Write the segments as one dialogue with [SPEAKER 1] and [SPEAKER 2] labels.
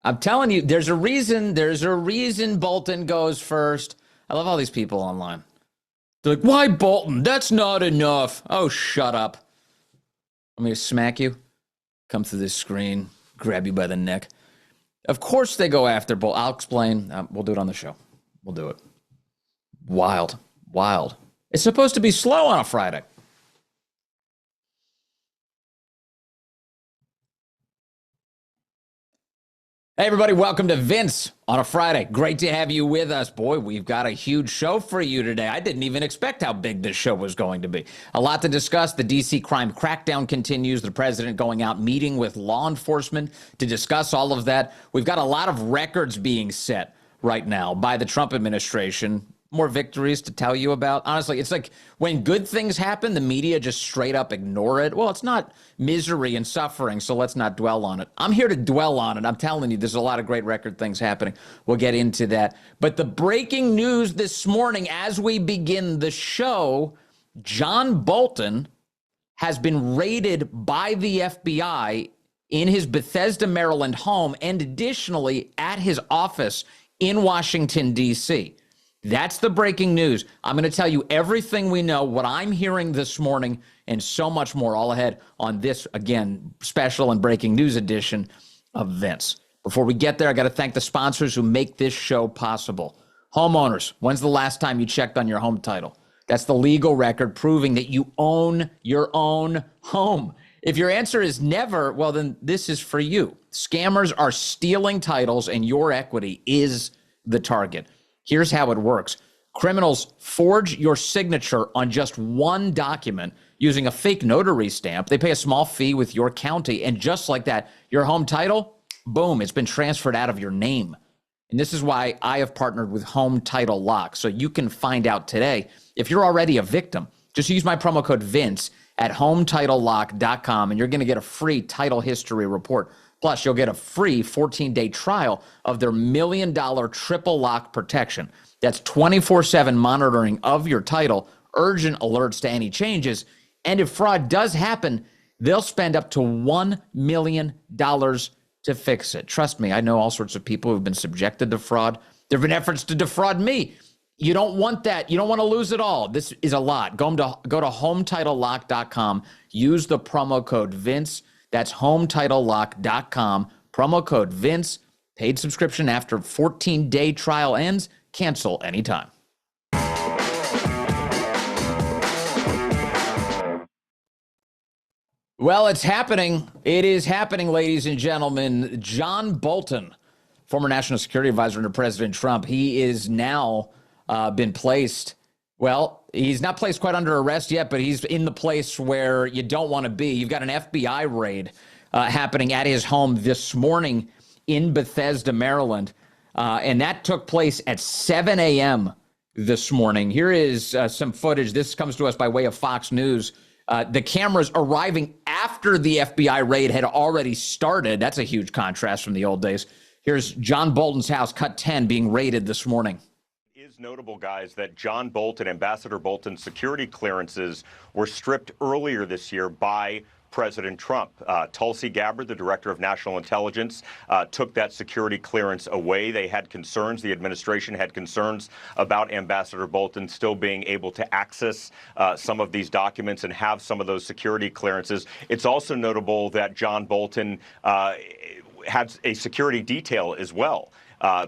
[SPEAKER 1] I'm telling you, there's a reason. There's a reason Bolton goes first. I love all these people online. They're like, why Bolton? That's not enough. Oh, shut up. Want me to smack you? Come through this screen, grab you by the neck. Of course they go after Bolton. I'll explain. We'll do it on the show. We'll do it. Wild. Wild. It's supposed to be slow on a Friday. Hey, everybody, welcome to Vince on a Friday. Great to have you with us. Boy, we've got a huge show for you today. I didn't even expect how big this show was going to be. A lot to discuss. The D.C. crime crackdown continues. The president going out meeting with law enforcement to discuss all of that. We've got a lot of records being set right now by the Trump administration. More victories to tell you about. Honestly, it's like when good things happen, the media just straight up ignore it. Well, it's not misery and suffering, so let's not dwell on it. I'm here to dwell on it. I'm telling you, there's a lot of great record things happening. We'll get into that. But the breaking news this morning as we begin the show, John Bolton has been raided by the FBI in his Bethesda, Maryland home and additionally at his office in Washington, D.C. That's the breaking news. I'm going to tell you everything we know, what I'm hearing this morning, and so much more all ahead on this, again, special and breaking news edition of Vince. Before we get there, I got to thank the sponsors who make this show possible. Homeowners, when's the last time you checked on your home title? That's the legal record proving that you own your own home. If your answer is never, well, then this is for you. Scammers are stealing titles, and your equity is the target. Here's how it works. Criminals forge your signature on just one document using a fake notary stamp. They pay a small fee with your county, and just like that, your home title, boom, it's been transferred out of your name. And this is why I have partnered with Home Title Lock, so you can find out today if you're already a victim. Just use my promo code VINCE at HometitleLock.com, and you're going to get a free title history report. Plus, you'll get a free 14-day trial of their $1 million triple lock protection. That's 24/7 monitoring of your title, urgent alerts to any changes, and if fraud does happen, they'll spend up to $1 million to fix it. Trust me, I know all sorts of people who've been subjected to fraud. There have been efforts to defraud me. You don't want that. You don't want to lose it all. This is a lot. Go to HometitleLock.com. Use the promo code VINCE. That's HometitleLock.com. Promo code VINCE. Paid subscription after 14-day trial ends. Cancel anytime. Well, it's happening. It is happening, ladies and gentlemen. John Bolton, former national security advisor under President Trump, he is now been placed. Well, he's not placed quite under arrest yet, but he's in the place where you don't want to be. You've got an FBI raid happening at his home this morning in Bethesda, Maryland, and that took place at 7 a.m. this morning. Here is some footage. This comes to us by way of Fox News. The cameras arriving after the FBI raid had already started. That's a huge contrast from the old days. Here's John Bolton's house, cut 10, being raided this morning.
[SPEAKER 2] Notable, guys, that John Bolton, Ambassador Bolton's security clearances were stripped earlier this year by President Trump. Tulsi Gabbard, the director of national intelligence, took that security clearance away. They had concerns. The administration had concerns about Ambassador Bolton still being able to access some of these documents and have some of those security clearances. It's also notable that John Bolton had a security detail as well.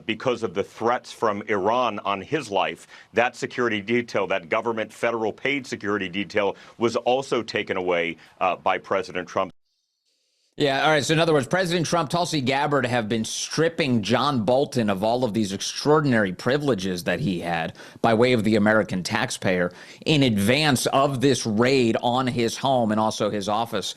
[SPEAKER 2] Because of the threats from Iran on his life. That security detail, that government federal paid security detail, was also taken away by President Trump.
[SPEAKER 1] Yeah, all right. So in other words, President Trump, Tulsi Gabbard have been stripping John Bolton of all of these extraordinary privileges that he had by way of the American taxpayer in advance of this raid on his home and also his office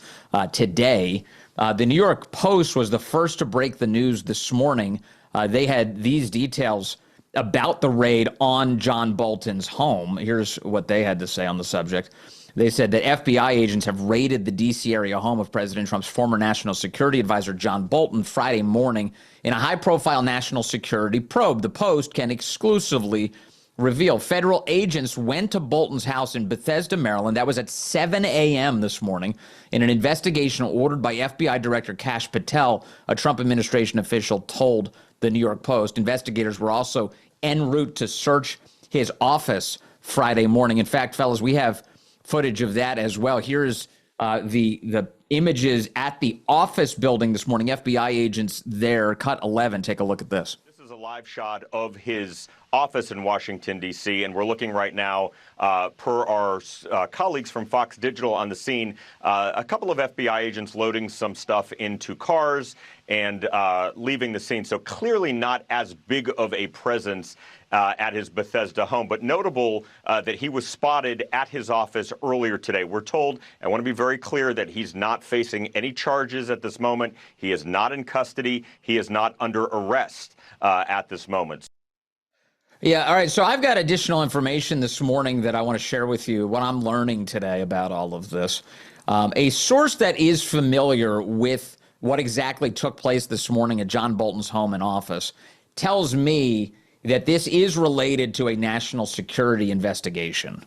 [SPEAKER 1] today. The New York Post was the first to break the news this morning. They had these details about the raid on John Bolton's home. Here's what they had to say on the subject. They said that FBI agents have raided the D.C. area home of President Trump's former national security advisor, John Bolton, Friday morning in a high-profile national security probe. The Post can exclusively revealed federal agents went to Bolton's house in Bethesda, Maryland. That was at 7 a.m. this morning in an investigation ordered by FBI Director Kash Patel, a Trump administration official told the New York Post. Investigators were also en route to search his office Friday morning. In fact, fellas, we have footage of that as well. Here's the images at the office building this morning. FBI agents there, cut 11. Take a look at this.
[SPEAKER 2] This is a live shot of his office in Washington, D.C., and we're looking right now, per our colleagues from Fox Digital on the scene, a couple of FBI agents loading some stuff into cars and leaving the scene. So clearly not as big of a presence at his Bethesda home, but notable that he was spotted at his office earlier today. We're told, I want to be very clear, that he's not facing any charges at this moment. He is not in custody. He is not under arrest at this moment.
[SPEAKER 1] Yeah, all right. So I've got additional information this morning that I want to share with you, what I'm learning today about all of this. A source that is familiar with what exactly took place this morning at John Bolton's home and office tells me that this is related to a national security investigation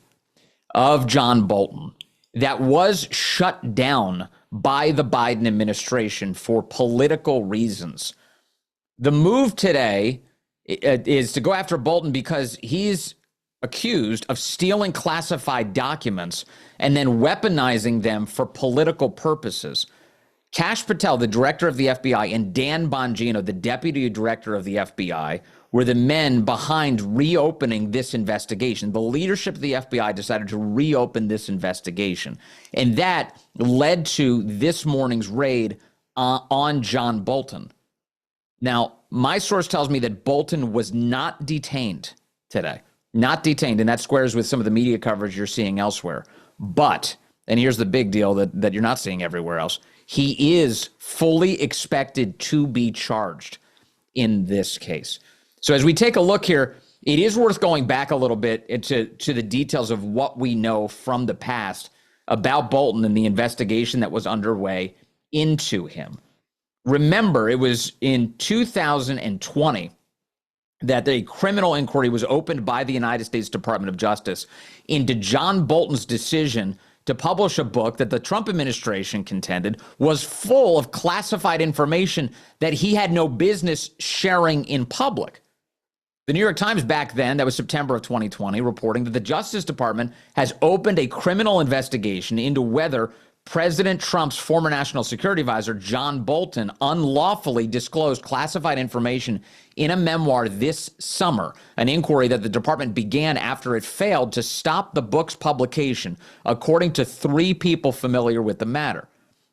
[SPEAKER 1] of John Bolton that was shut down by the Biden administration for political reasons. The move today is to go after Bolton because he's accused of stealing classified documents and then weaponizing them for political purposes. Kash Patel, the director of the FBI, and Dan Bongino, the deputy director of the FBI, were the men behind reopening this investigation. The leadership of the FBI decided to reopen this investigation, and that led to this morning's raid on John Bolton. Now, my source tells me that Bolton was not detained today. Not detained, and that squares with some of the media coverage you're seeing elsewhere. But, and here's the big deal that you're not seeing everywhere else, he is fully expected to be charged in this case. So as we take a look here, it is worth going back a little bit to the details of what we know from the past about Bolton and the investigation that was underway into him. Remember, it was in 2020 that a criminal inquiry was opened by the United States Department of Justice into John Bolton's decision to publish a book that the Trump administration contended was full of classified information that he had no business sharing in public. The New York Times back then, that was September of 2020, reporting that the Justice Department has opened a criminal investigation into whether President Trump's former national security advisor, John Bolton, unlawfully disclosed classified information in a memoir this summer, an inquiry that the department began after it failed to stop the book's publication, according to 3 people familiar with the matter.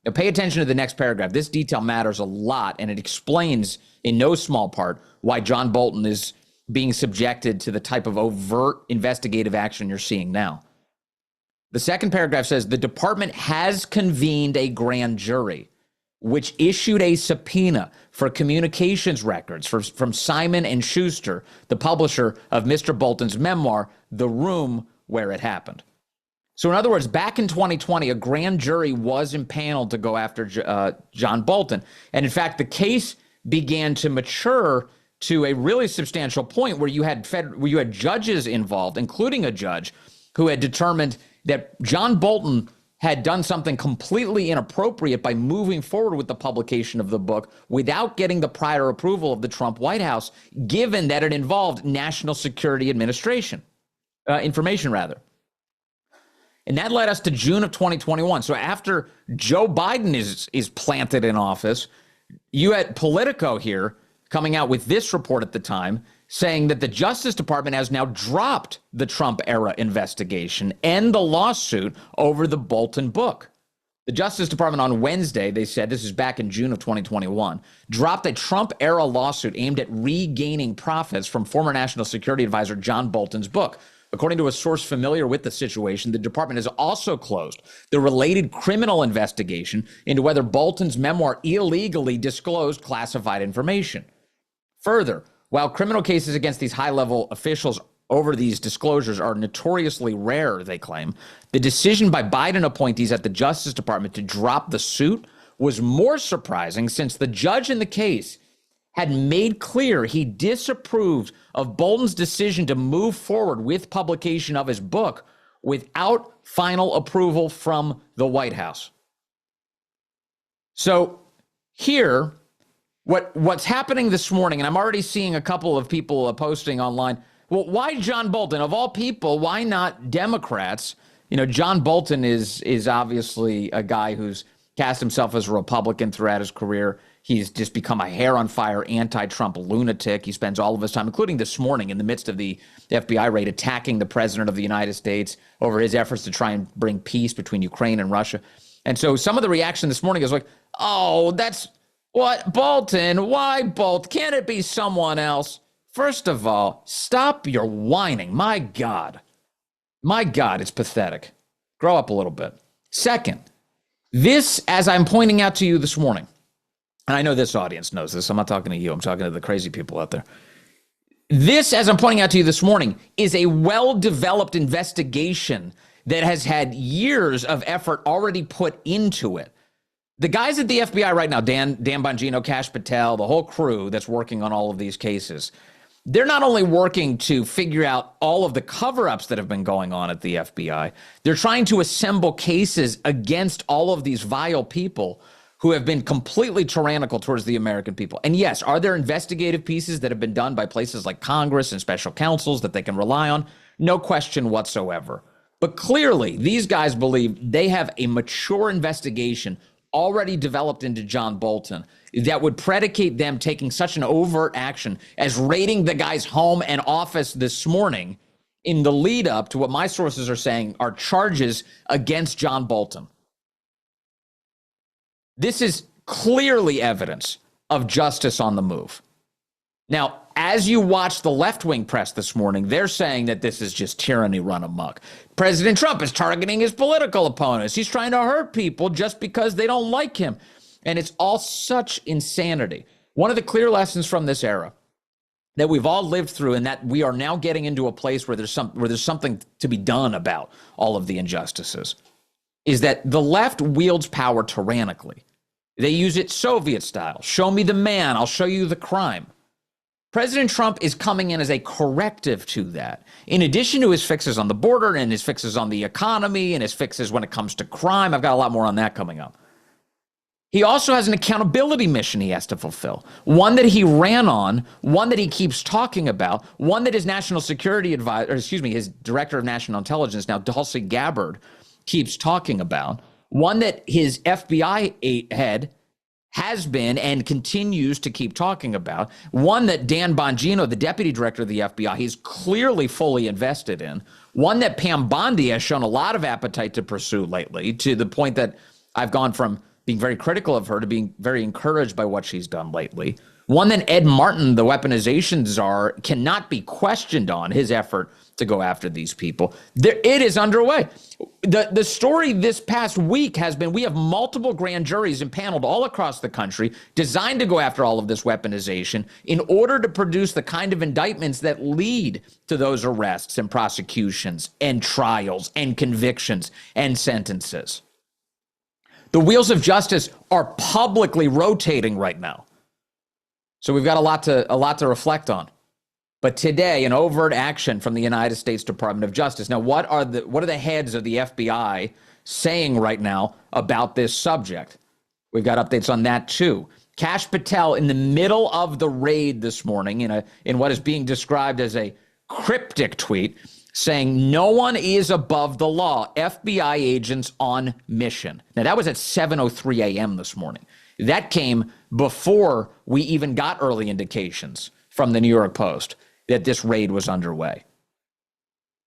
[SPEAKER 1] Now, pay attention to the next paragraph. This detail matters a lot, and it explains in no small part why John Bolton is being subjected to the type of overt investigative action you're seeing now. The second paragraph says the department has convened a grand jury, which issued a subpoena for communications records from Simon & Schuster, the publisher of Mr. Bolton's memoir, The Room Where It Happened. So in other words, back in 2020, a grand jury was impaneled to go after John Bolton. And in fact, the case began to mature to a really substantial point where you had judges involved, including a judge who had determined that John Bolton had done something completely inappropriate by moving forward with the publication of the book without getting the prior approval of the Trump White House, given that it involved national security information. And that led us to June of 2021. So after Joe Biden is planted in office, you had Politico here coming out with this report at the time saying that the Justice Department has now dropped the Trump-era investigation and the lawsuit over the Bolton book. The Justice Department on Wednesday, they said, this is back in June of 2021, dropped a Trump-era lawsuit aimed at regaining profits from former National Security Advisor John Bolton's book. According to a source familiar with the situation, the department has also closed the related criminal investigation into whether Bolton's memoir illegally disclosed classified information. Further, while criminal cases against these high-level officials over these disclosures are notoriously rare, they claim, the decision by Biden appointees at the Justice Department to drop the suit was more surprising since the judge in the case had made clear he disapproved of Bolton's decision to move forward with publication of his book without final approval from the White House. So here, what's happening this morning, and I'm already seeing a couple of people posting online, well, why John Bolton? Of all people, why not Democrats? You know, John Bolton is obviously a guy who's cast himself as a Republican throughout his career. He's just become a hair-on-fire anti-Trump lunatic. He spends all of his time, including this morning, in the midst of the FBI raid, attacking the president of the United States over his efforts to try and bring peace between Ukraine and Russia. And so some of the reaction this morning is like, oh, that's what, Bolton? Why Bolton? Can't it be someone else? First of all, stop your whining. My God, it's pathetic. Grow up a little bit. Second, this, as I'm pointing out to you this morning, and I know this audience knows this. I'm not talking to you. I'm talking to the crazy people out there. This, as I'm pointing out to you this morning, is a well-developed investigation that has had years of effort already put into it. The guys at the FBI right now, Dan Bongino, Kash Patel, the whole crew that's working on all of these cases, they're not only working to figure out all of the cover-ups that have been going on at the FBI, they're trying to assemble cases against all of these vile people who have been completely tyrannical towards the American people. And yes, are there investigative pieces that have been done by places like Congress and special counsels that they can rely on? No question whatsoever. But clearly, these guys believe they have a mature investigation already developed into John Bolton that would predicate them taking such an overt action as raiding the guy's home and office this morning in the lead up to what my sources are saying are charges against John Bolton. This is clearly evidence of justice on the move. Now, as you watch the left-wing press this morning, they're saying that this is just tyranny run amok. President Trump is targeting his political opponents. He's trying to hurt people just because they don't like him. And it's all such insanity. One of the clear lessons from this era that we've all lived through, and that we are now getting into a place where there's something to be done about all of the injustices, is that the left wields power tyrannically. They use it Soviet style. Show me the man, I'll show you the crime. President Trump is coming in as a corrective to that. In addition to his fixes on the border and his fixes on the economy and his fixes when it comes to crime, I've got a lot more on that coming up. He also has an accountability mission he has to fulfill, one that he ran on, one that he keeps talking about, one that his national security advisor, his director of national intelligence, now Tulsi Gabbard, keeps talking about, one that his FBI head has been and continues to keep talking about, one that Dan Bongino, the deputy director of the FBI, he's clearly fully invested in, one that Pam Bondi has shown a lot of appetite to pursue lately, to the point that I've gone from being very critical of her to being very encouraged by what she's done lately, one that Ed Martin, the weaponization czar, cannot be questioned on his effort to go after these people. It is underway. The story this past week has been, we have multiple grand juries impaneled all across the country designed to go after all of this weaponization in order to produce the kind of indictments that lead to those arrests and prosecutions and trials and convictions and sentences. The wheels of justice are publicly rotating right now. So we've got a lot to reflect on. But today, an overt action from the United States Department of Justice. Now, what are the heads of the FBI saying right now about this subject? We've got updates on that too. Kash Patel, in the middle of the raid this morning, in what is being described as a cryptic tweet, saying no one is above the law. FBI agents on mission. Now, that was at 7:03 a.m. this morning. That came before we even got early indications from the New York Post that this raid was underway.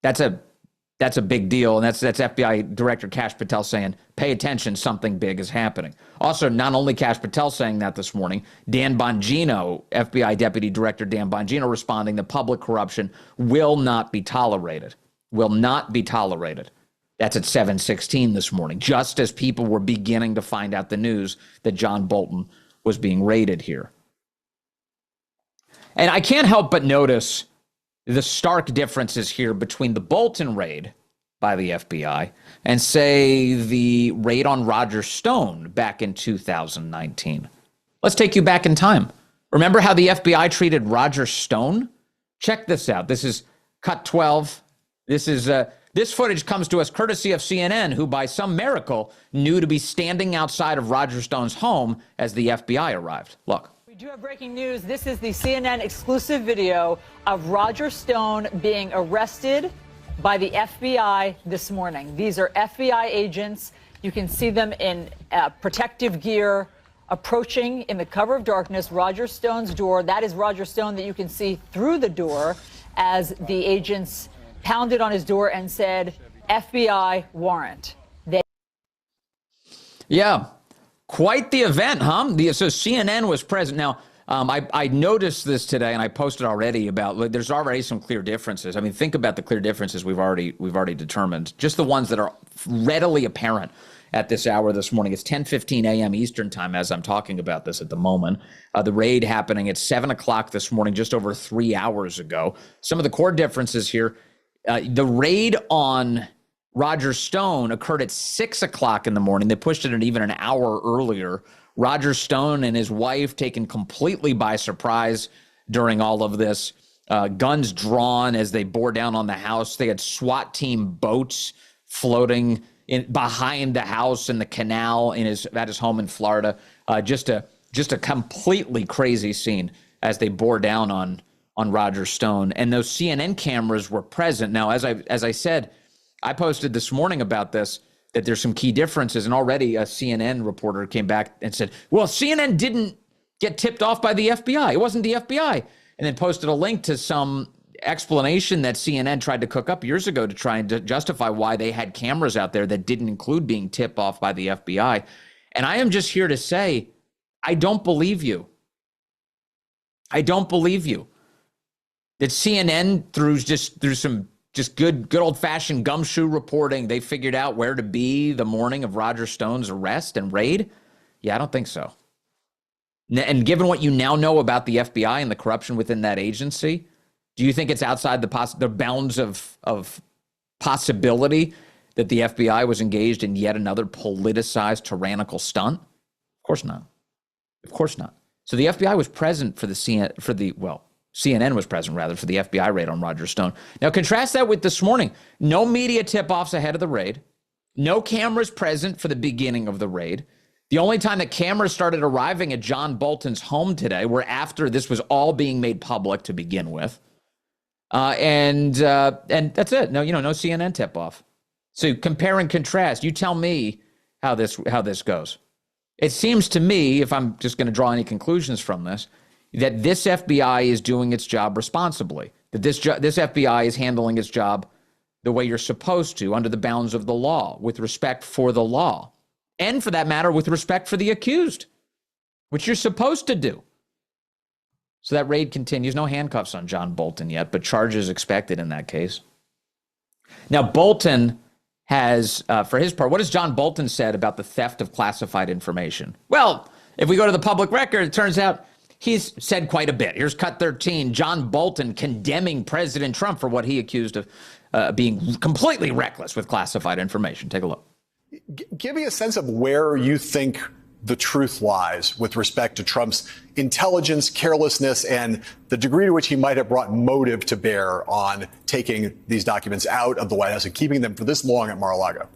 [SPEAKER 1] That's a big deal, and that's FBI Director Kash Patel saying, pay attention, something big is happening. Also, not only Kash Patel saying that this morning, Dan Bongino, FBI Deputy Director Dan Bongino, responding that public corruption will not be tolerated. Will not be tolerated. That's at 7:16 this morning, just as people were beginning to find out the news that John Bolton was being raided here. And I can't help but notice the stark differences here between the Bolton raid by the FBI and, say, the raid on Roger Stone back in 2019. Let's take you back in time. Remember how the FBI treated Roger Stone? Check this out. This is cut 12. This footage comes to us courtesy of CNN, who by some miracle knew to be standing outside of Roger Stone's home as the FBI arrived. Look.
[SPEAKER 3] We do have breaking news. This is the CNN exclusive video of Roger Stone being arrested by the FBI this morning. These are FBI agents. You can see them in protective gear approaching in the cover of darkness Roger Stone's door. That is Roger Stone that you can see through the door as the agents pounded on his door and said, FBI warrant.
[SPEAKER 1] Yeah, quite the event, huh? So CNN was present. Now, I noticed this today, and I posted already about, there's already some clear differences. I mean, think about the clear differences we've already determined. Just the ones that are readily apparent at this hour this morning. It's 10:15 a.m. Eastern time as I'm talking about this at the moment. The raid happening at 7 o'clock this morning, just over 3 hours ago. Some of the core differences here. The raid on Roger Stone occurred at 6 o'clock in the morning. They pushed it even an hour earlier. Roger Stone and his wife taken completely by surprise during all of this. Guns drawn as they bore down on the house. They had SWAT team boats floating behind the house in the canal at his home in Florida. Just a completely crazy scene as they bore down on Roger Stone. And those CNN cameras were present. Now, as I said, I posted this morning about this, that there's some key differences. And already a CNN reporter came back and said, well, CNN didn't get tipped off by the FBI. It wasn't the FBI. And then posted a link to some explanation that CNN tried to cook up years ago to try and justify why they had cameras out there that didn't include being tipped off by the FBI. And I am just here to say, I don't believe you. I don't believe you. That CNN, through some good old-fashioned gumshoe reporting, they figured out where to be the morning of Roger Stone's arrest and raid? Yeah, I don't think so. And given what you now know about the FBI and the corruption within that agency, do you think it's outside the bounds of possibility that the FBI was engaged in yet another politicized, tyrannical stunt? Of course not. Of course not. So the FBI was present CNN was present, rather, for the FBI raid on Roger Stone. Now, contrast that with this morning. No media tip-offs ahead of the raid. No cameras present for the beginning of the raid. The only time that cameras started arriving at John Bolton's home today were after this was all being made public to begin with. And that's it. No CNN tip-off. So compare and contrast. You tell me how this goes. It seems to me, if I'm just going to draw any conclusions from this, that this FBI is doing its job responsibly, that this FBI is handling its job the way you're supposed to, under the bounds of the law, with respect for the law, and for that matter, with respect for the accused, which you're supposed to do. So that raid continues. No handcuffs on John Bolton yet, but charges expected in that case. Now, Bolton has, for his part, what has John Bolton said about the theft of classified information? Well, if we go to the public record, it turns out he's said quite a bit. Here's cut 13. John Bolton condemning President Trump for what he accused of being completely reckless with classified information. Take a look.
[SPEAKER 4] Give me a sense of where you think the truth lies with respect to Trump's intelligence, carelessness, and the degree to which he might have brought motive to bear on taking these documents out of the White House and keeping them for this long at Mar-a-Lago.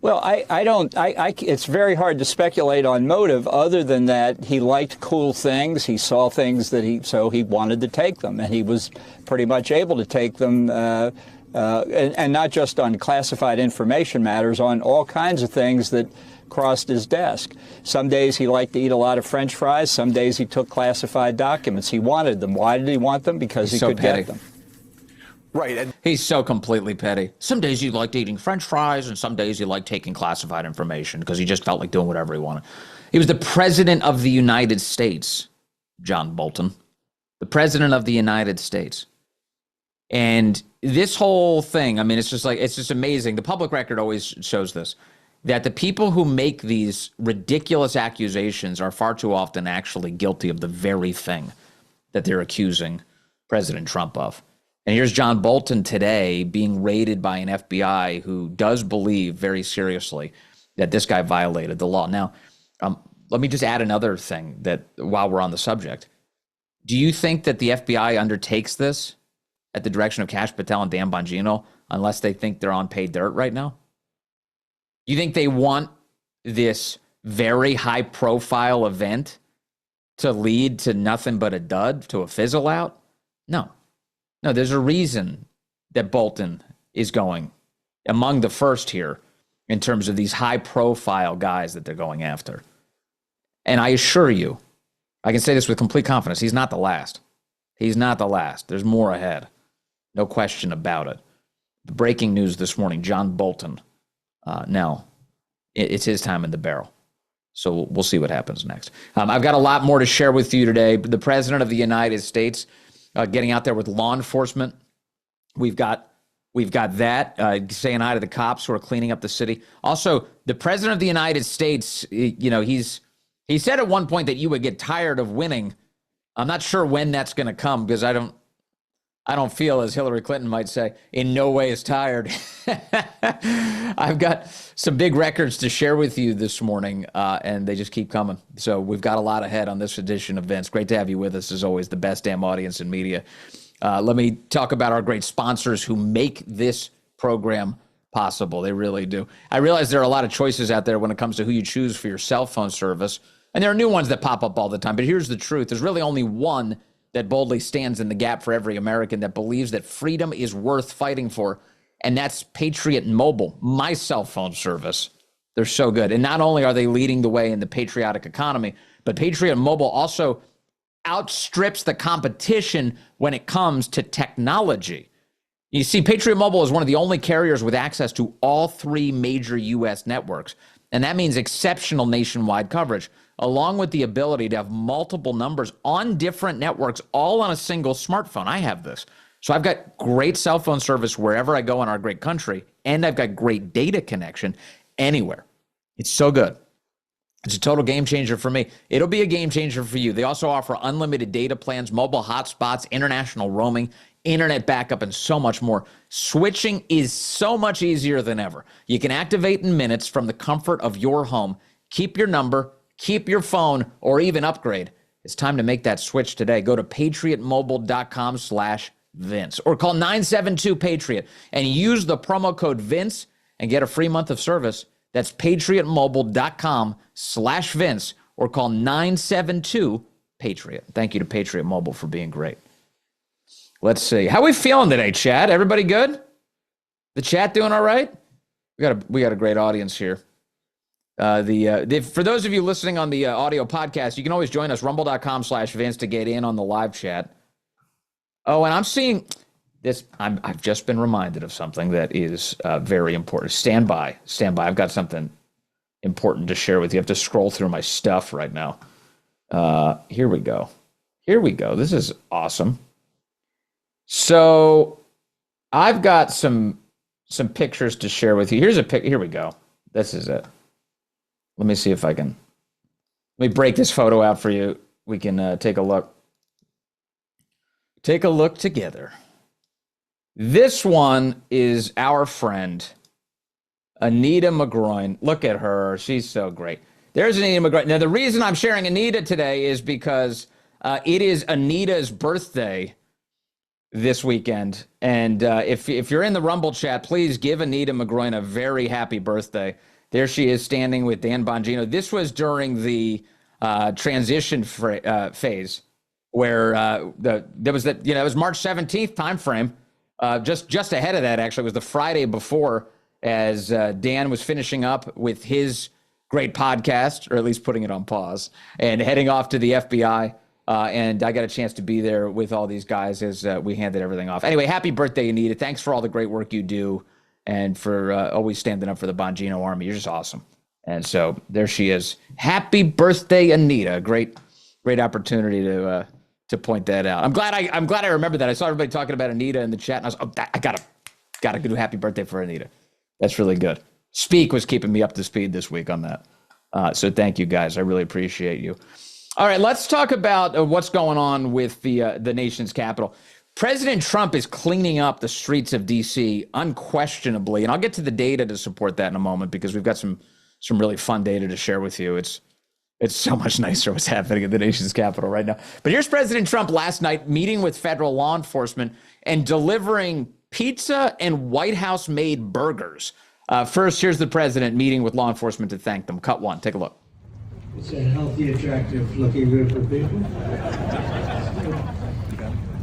[SPEAKER 5] Well, it's very hard to speculate on motive other than that he liked cool things. He saw things so he wanted to take them, and he was pretty much able to take them, and not just on classified information matters, on all kinds of things that crossed his desk. Some days he liked to eat a lot of French fries. Some days he took classified documents. He wanted them. Why did he want them? Because he could get them.
[SPEAKER 4] Right. And
[SPEAKER 1] he's so completely petty. Some days he liked eating French fries, and some days he liked taking classified information because he just felt like doing whatever he wanted. He was the president of the United States, John Bolton, the president of the United States. And this whole thing, I mean, it's just amazing. The public record always shows this, that the people who make these ridiculous accusations are far too often actually guilty of the very thing that they're accusing President Trump of. And here's John Bolton today being raided by an FBI who does believe very seriously that this guy violated the law. Now, let me just add another thing that while we're on the subject. Do you think that the FBI undertakes this at the direction of Kash Patel and Dan Bongino unless they think they're on paid dirt right now? You think they want this very high profile event to lead to nothing but a dud, to a fizzle out? No, there's a reason that Bolton is going among the first here in terms of these high profile guys that they're going after. And I assure you, I can say this with complete confidence, he's not the last. He's not the last. There's more ahead. No question about it. The breaking news this morning, John Bolton. Now, it's his time in the barrel. So we'll see what happens next. I've got a lot more to share with you today. The President of the United States getting out there with law enforcement. We've got that, saying hi to the cops who are cleaning up the city. Also, the President of the United States, he said at one point that you would get tired of winning. I'm not sure when that's going to come because I don't feel, as Hillary Clinton might say, in no way is tired. I've got some big records to share with you this morning, and they just keep coming. So we've got a lot ahead on this edition of Vince. Great to have you with us, as always, the best damn audience in media. Let me talk about our great sponsors who make this program possible. They really do. I realize there are a lot of choices out there when it comes to who you choose for your cell phone service, and there are new ones that pop up all the time. But here's the truth. There's really only one that boldly stands in the gap for every American that believes that freedom is worth fighting for, and that's Patriot Mobile, my cell phone service. They're so good. And not only are they leading the way in the patriotic economy, but Patriot Mobile also outstrips the competition when it comes to technology. You see, Patriot Mobile is one of the only carriers with access to all three major U.S. networks, and that means exceptional nationwide coverage, along with the ability to have multiple numbers on different networks, all on a single smartphone. I have this. So I've got great cell phone service wherever I go in our great country, and I've got great data connection anywhere. It's so good. It's a total game changer for me. It'll be a game changer for you. They also offer unlimited data plans, mobile hotspots, international roaming, internet backup, and so much more. Switching is so much easier than ever. You can activate in minutes from the comfort of your home. Keep your number, keep your phone, or even upgrade. It's time to make that switch today. Go to patriotmobile.com/Vince or call 972-PATRIOT and use the promo code Vince and get a free month of service. That's patriotmobile.com/Vince or call 972-PATRIOT. Thank you to Patriot Mobile for being great. Let's see. How are we feeling today, chat? Everybody good? The chat doing all right? We got a great audience here. For those of you listening on the audio podcast, you can always join us, rumble.com/Vince to get in on the live chat. Oh, and I'm seeing this. I've just been reminded of something that is very important. Stand by. I've got something important to share with you. I have to scroll through my stuff right now. Here we go. This is awesome. So I've got some pictures to share with you. Here's a pic. Here we go. This is it. Let me see if I can. Let me break this photo out for you. We can take a look. Take a look together. This one is our friend, Anita McGroin. Look at her. She's so great. There's Anita McGroin. Now, the reason I'm sharing Anita today is because it is Anita's birthday this weekend. And if you're in the Rumble chat, please give Anita McGroin a very happy birthday. There she is standing with Dan Bongino. This was during the transition phase where it was March 17th time frame. Just ahead of that, actually, was the Friday before, as Dan was finishing up with his great podcast, or at least putting it on pause, and heading off to the FBI. And I got a chance to be there with all these guys as we handed everything off. Anyway, happy birthday, Anita. Thanks for all the great work you do and for always standing up for the Bongino Army. You're just awesome. And so there she is. Happy birthday, Anita. Great opportunity to point that out. I'm glad I remembered that. I saw everybody talking about Anita in the chat, and I was I gotta do happy birthday for Anita. That's really good. Speak was keeping me up to speed this week on that. So thank you guys. I really appreciate you. All right, let's talk about what's going on with the nation's capital. President Trump is cleaning up the streets of D.C. unquestionably, and I'll get to the data to support that in a moment because we've got some really fun data to share with you. It's It's so much nicer what's happening in the nation's capital right now. But here's President Trump last night meeting with federal law enforcement and delivering pizza and White House made burgers. First, here's the president meeting with law enforcement to thank them. Cut one. Take a look.
[SPEAKER 6] It's a healthy, attractive looking group of people.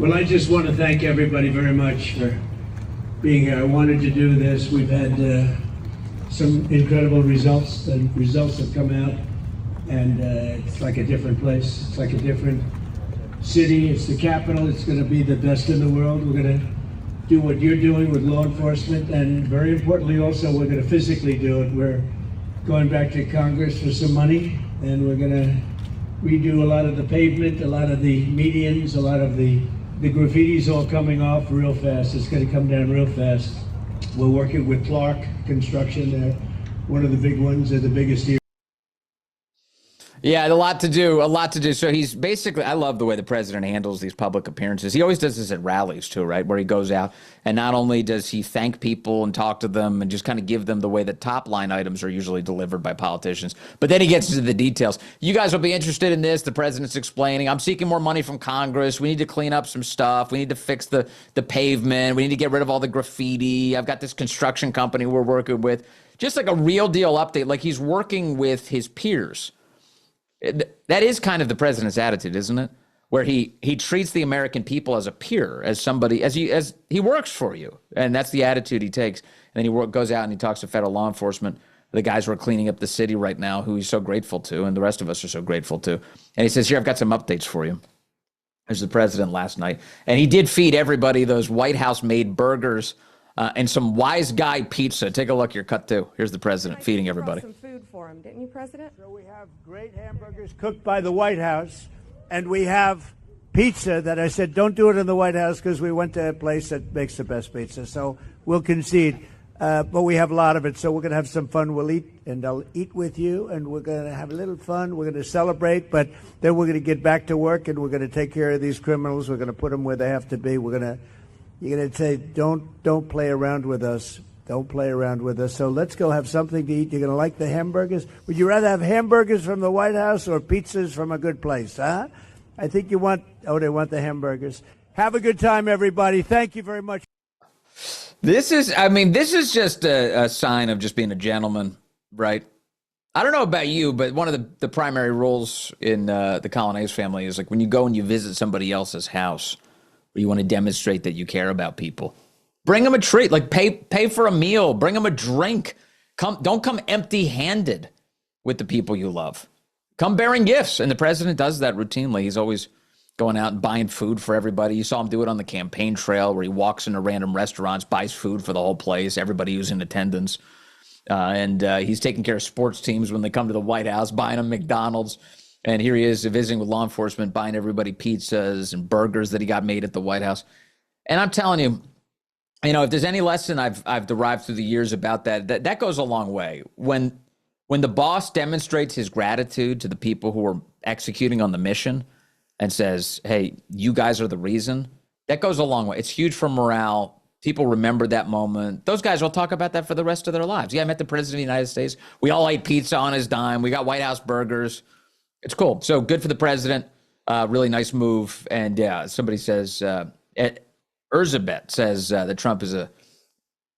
[SPEAKER 6] Well, I just want to thank everybody very much for being here. I wanted to do this. We've had some incredible results. The results have come out, and it's like a different place. It's like a different city. It's the capital. It's going to be the best in the world. We're going to do what you're doing with law enforcement, and very importantly also, we're going to physically do it. We're going back to Congress for some money, and we're going to redo a lot of the pavement, a lot of the medians, a lot of the graffiti's all coming off real fast. It's going to come down real fast. We're working with Clark Construction. They're one of the big ones. They're the biggest here.
[SPEAKER 1] Yeah, a lot to do, a lot to do. So he's basically, I love the way the president handles these public appearances. He always does this at rallies too, right? Where he goes out and not only does he thank people and talk to them and just kind of give them the way that top line items are usually delivered by politicians, but then he gets into the details. You guys will be interested in this. The president's explaining, I'm seeking more money from Congress. We need to clean up some stuff. We need to fix the pavement. We need to get rid of all the graffiti. I've got this construction company we're working with. Just like a real deal update, like he's working with his peers. That is kind of the president's attitude, isn't it? Where he treats the American people as a peer, as somebody, as he works for you. And that's the attitude he takes. And then he goes out and he talks to federal law enforcement, the guys who are cleaning up the city right now, who he's so grateful to, and the rest of us are so grateful to. And he says, here, I've got some updates for you. There's the president last night. And he did feed everybody those White House made burgers and some Wise Guy pizza. Take a look here, cut two. Here's the president feeding everybody.
[SPEAKER 7] Some food for him, didn't you, President?
[SPEAKER 6] So we have great hamburgers cooked by the White House, and we have pizza that I said don't do it in the White House because we went to a place that makes the best pizza. So we'll concede, but we have a lot of it. So we're going to have some fun. We'll eat, and I'll eat with you, and we're going to have a little fun. We're going to celebrate, but then we're going to get back to work, and we're going to take care of these criminals. We're going to put them where they have to be. You're going to say, don't play around with us. Don't play around with us. So let's go have something to eat. You're going to like the hamburgers? Would you rather have hamburgers from the White House or pizzas from a good place, huh? I think you want, they want the hamburgers. Have a good time, everybody. Thank you very much.
[SPEAKER 1] This is just a sign of just being a gentleman, right? I don't know about you, but one of the primary rules in the Colonnese family is like when you go and you visit somebody else's house, or you want to demonstrate that you care about people, bring them a treat, like pay for a meal, bring them a drink. Don't come empty-handed with the people you love. Come bearing gifts. And the president does that routinely. He's always going out and buying food for everybody. You saw him do it on the campaign trail where he walks into random restaurants, buys food for the whole place, everybody who's in attendance. And he's taking care of sports teams when they come to the White House, buying them McDonald's. And here he is visiting with law enforcement, buying everybody pizzas and burgers that he got made at the White House. And I'm telling you, if there's any lesson I've derived through the years about that goes a long way. When the boss demonstrates his gratitude to the people who are executing on the mission and says, hey, you guys are the reason, that goes a long way. It's huge for morale. People remember that moment. Those guys will talk about that for the rest of their lives. Yeah, I met the president of the United States. We all ate pizza on his dime. We got White House burgers. It's cool. So good for the president. Really nice move. And yeah, somebody says, Erzabet says that Trump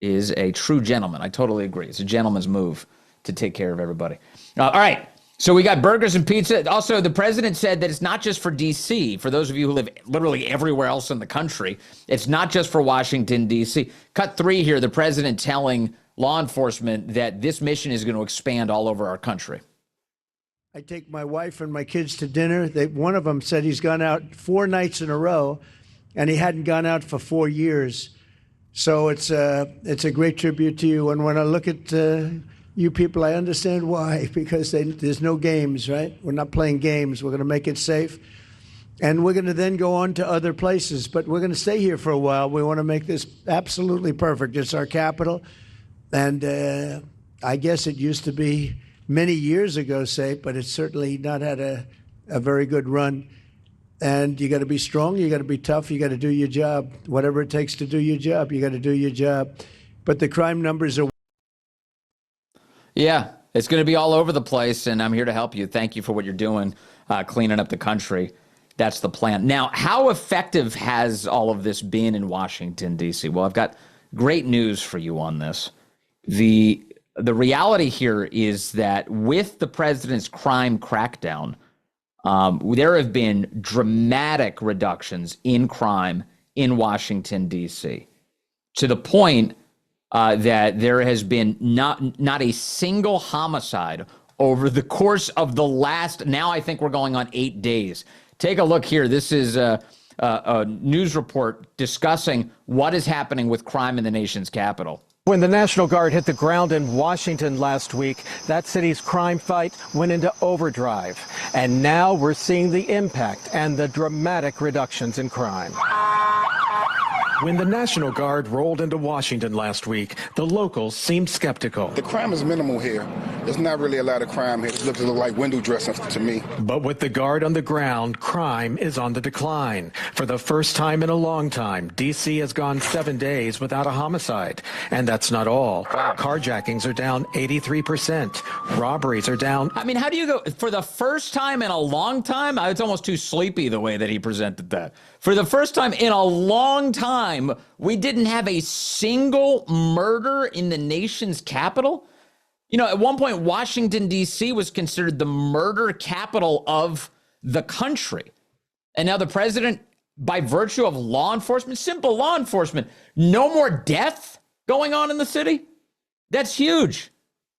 [SPEAKER 1] is a true gentleman. I totally agree. It's a gentleman's move to take care of everybody. All right. So we got burgers and pizza. Also, the president said that it's not just for D.C. For those of you who live literally everywhere else in the country, it's not just for Washington, D.C. Cut three here, the president telling law enforcement that this mission is going to expand all over our country.
[SPEAKER 6] I take my wife and my kids to dinner. One of them said he's gone out 4 nights in a row, and he hadn't gone out for 4 years. So it's a great tribute to you. And when I look at you people, I understand why, because there's no games, right? We're not playing games. We're going to make it safe. And we're going to then go on to other places. But we're going to stay here for a while. We want to make this absolutely perfect. It's our capital. And I guess it used to be many years ago safe, but it's certainly not had a very good run. And you got to be strong. You got to be tough. You got to do your job. Whatever it takes to do your job, you got to do your job. But the crime numbers are.
[SPEAKER 1] Yeah. It's going to be all over the place, and I'm here to help you. Thank you for what you're doing, cleaning up the country. That's the plan. Now, how effective has all of this been in Washington, D.C.? Well, I've got great news for you on this. The reality here is that with the president's crime crackdown, there have been dramatic reductions in crime in Washington, D.C., to the point that there has been not a single homicide over the course of the last, now I think we're going on 8 days. Take a look here. This is a news report discussing what is happening with crime in the nation's capital.
[SPEAKER 8] When the National Guard hit the ground in Washington last week, that city's crime fight went into overdrive. And now we're seeing the impact and the dramatic reductions in crime. When the National Guard rolled into Washington last week, the locals seemed skeptical.
[SPEAKER 9] The crime is minimal here. There's not really a lot of crime here. It looks like window dressing to me.
[SPEAKER 8] But with the Guard on the ground, crime is on the decline. For the first time in a long time, D.C. has gone 7 days without a homicide. And that's not all. Carjackings are down 83%. Robberies are down.
[SPEAKER 1] I mean, how do you go for the first time in a long time? It's almost too sleepy the way that he presented that. For the first time in a long time, we didn't have a single murder in the nation's capital. You know, at one point, Washington, D.C. was considered the murder capital of the country. And now the president, by virtue of law enforcement, simple law enforcement, no more death going on in the city. That's huge.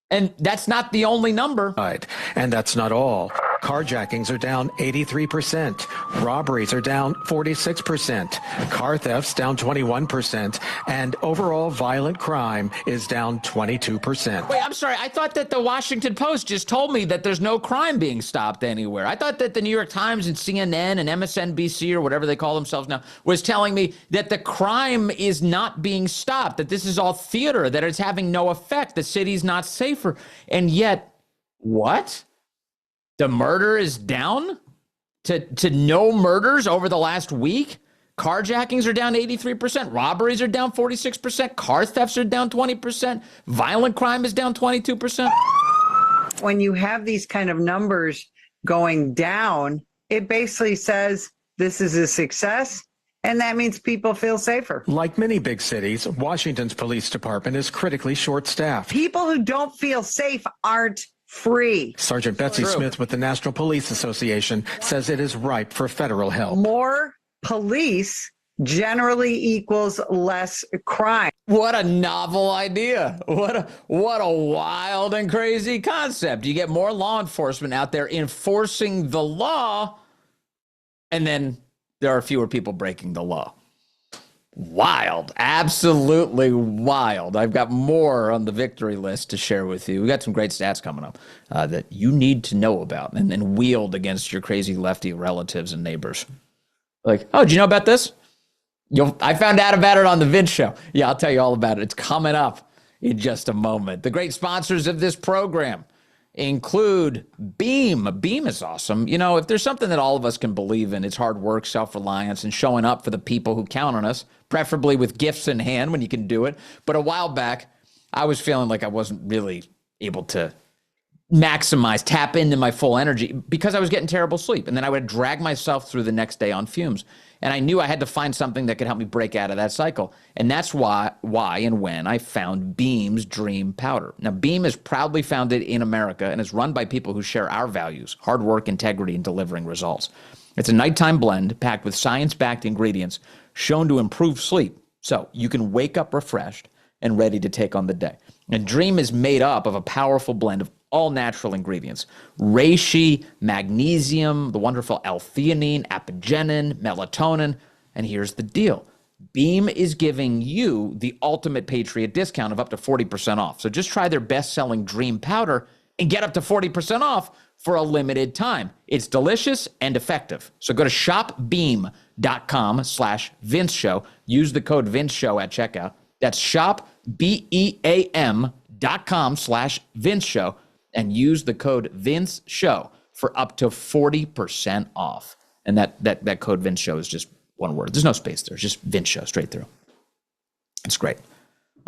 [SPEAKER 1] And that's not the only number.
[SPEAKER 8] Right. And that's not all. Carjackings are down 83%. Robberies are down 46%. Car thefts down 21%. And overall violent crime is down 22%.
[SPEAKER 1] Wait, I'm sorry. I thought that the Washington Post just told me that there's no crime being stopped anywhere. I thought that the New York Times and CNN and MSNBC or whatever they call themselves now was telling me that the crime is not being stopped, that this is all theater, that it's having no effect, the city's not safer. And yet, what? The murder is down to no murders over the last week. Carjackings are down 83%. Robberies are down 46%. Car thefts are down 20%. Violent crime is down 22%.
[SPEAKER 10] When you have these kind of numbers going down, it basically says this is a success. And that means people feel safer.
[SPEAKER 8] Like many big cities, Washington's police department is critically short-staffed.
[SPEAKER 10] People who don't feel safe aren't free.
[SPEAKER 8] Sergeant Betsy Smith with the National Police Association says it is ripe for federal help.
[SPEAKER 10] More police generally equals less crime.
[SPEAKER 1] What a novel idea. What a wild and crazy concept. You get more law enforcement out there enforcing the law, and then there are fewer people breaking the law. Wild. Absolutely wild. I've got more on the victory list to share with you. We got some great stats coming up that you need to know about and wield against your crazy lefty relatives and neighbors. Like, oh, did you know about this? I found out about it on the Vince Show. Yeah, I'll tell you all about it. It's coming up in just a moment. The great sponsors of this program include Beam. Beam is awesome. You know, if there's something that all of us can believe in, it's hard work, self-reliance, and showing up for the people who count on us, preferably with gifts in hand when you can do it. But a while back, I was feeling like I wasn't really able to tap into my full energy because I was getting terrible sleep. And then I would drag myself through the next day on fumes. And I knew I had to find something that could help me break out of that cycle. And that's why and when I found Beam's Dream Powder. Now, Beam is proudly founded in America and is run by people who share our values, hard work, integrity, and delivering results. It's a nighttime blend packed with science-backed ingredients shown to improve sleep, so you can wake up refreshed and ready to take on the day. And Dream is made up of a powerful blend of all natural ingredients: reishi, magnesium, the wonderful L-theanine, apigenin, melatonin. And here's the deal. Beam is giving you the ultimate Patriot discount of up to 40% off. So just try their best-selling Dream Powder and get up to 40% off for a limited time. It's delicious and effective. So go to shopbeam.com/Vince Show. Use the code Vince Show at checkout. That's shopbeam.com/Vince Show. And use the code Vince Show for up to 40% off. And that code Vince Show is just one word. There's no space there. It's just Vince Show straight through. It's great.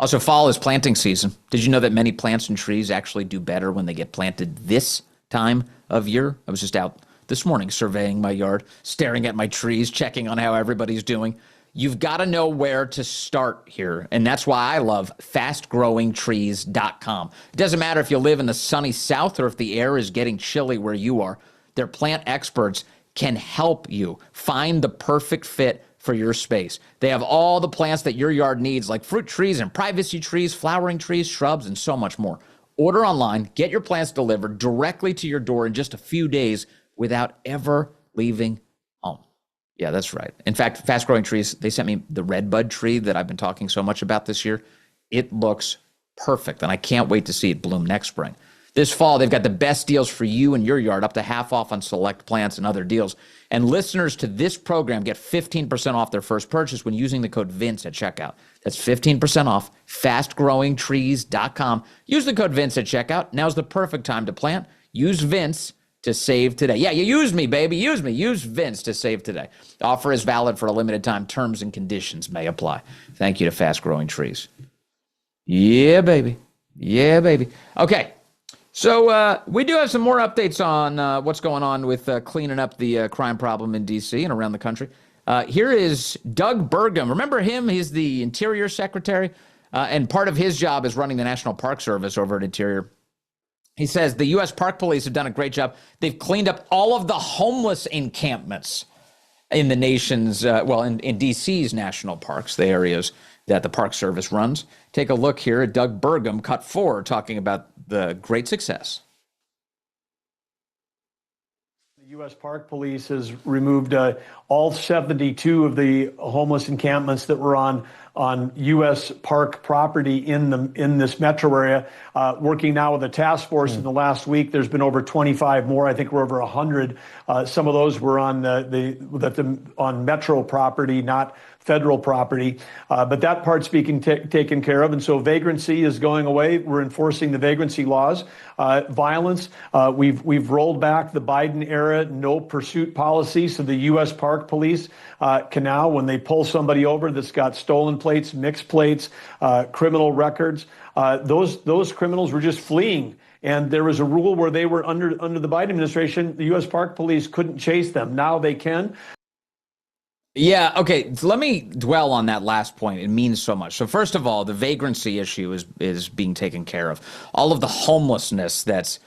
[SPEAKER 1] Also, fall is planting season. Did you know that many plants and trees actually do better when they get planted this time of year? I was just out this morning surveying my yard, staring at my trees, checking on how everybody's doing. You've got to know where to start here. And that's why I love fastgrowingtrees.com. It doesn't matter if you live in the sunny South or if the air is getting chilly where you are. Their plant experts can help you find the perfect fit for your space. They have all the plants that your yard needs, like fruit trees and privacy trees, flowering trees, shrubs, and so much more. Order online, get your plants delivered directly to your door in just a few days without ever leaving home. Yeah, that's right. In fact, Fast Growing Trees, they sent me the redbud tree that I've been talking so much about this year. It looks perfect, and I can't wait to see it bloom next spring. This fall, they've got the best deals for you and your yard, up to half off on select plants and other deals. And listeners to this program get 15% off their first purchase when using the code VINCE at checkout. That's 15% off, fastgrowingtrees.com. Use the code VINCE at checkout. Now's the perfect time to plant. Use VINCE to save today. Yeah, you use me, baby. Use me. Use Vince to save today. The offer is valid for a limited time. Terms and conditions may apply. Thank you to Fast Growing Trees. Yeah, baby. Yeah, baby. Okay. So we do have some more updates on what's going on with cleaning up the crime problem in D.C. and around the country. Here is Doug Burgum. Remember him? He's the Interior Secretary, and part of his job is running the National Park Service over at Interior. He says the U.S. Park Police have done a great job. They've cleaned up all of the homeless encampments in the nation's, in D.C.'s national parks, the areas that the Park Service runs. Take a look here at Doug Burgum, cut 4, talking about the great success.
[SPEAKER 11] The U.S. Park Police has removed all 72 of the homeless encampments that were on U.S. Park property in this metro area. Working now with a task force in the last week, there's been over 25 more. I think we're over 100. Some of those were on on metro property, not federal property, but that part's being taken care of. And so vagrancy is going away. We're enforcing the vagrancy laws. Violence, we've rolled back the Biden era no pursuit policy. So the U.S. Park Police can now, when they pull somebody over that's got stolen plates, mixed plates, criminal records, those criminals were just fleeing. And there was a rule where they were under the Biden administration, the U.S. Park Police couldn't chase them. Now they can.
[SPEAKER 1] Yeah, okay. So let me dwell on that last point. It means so much. So first of all, the vagrancy issue is being taken care of. All of the homelessness that's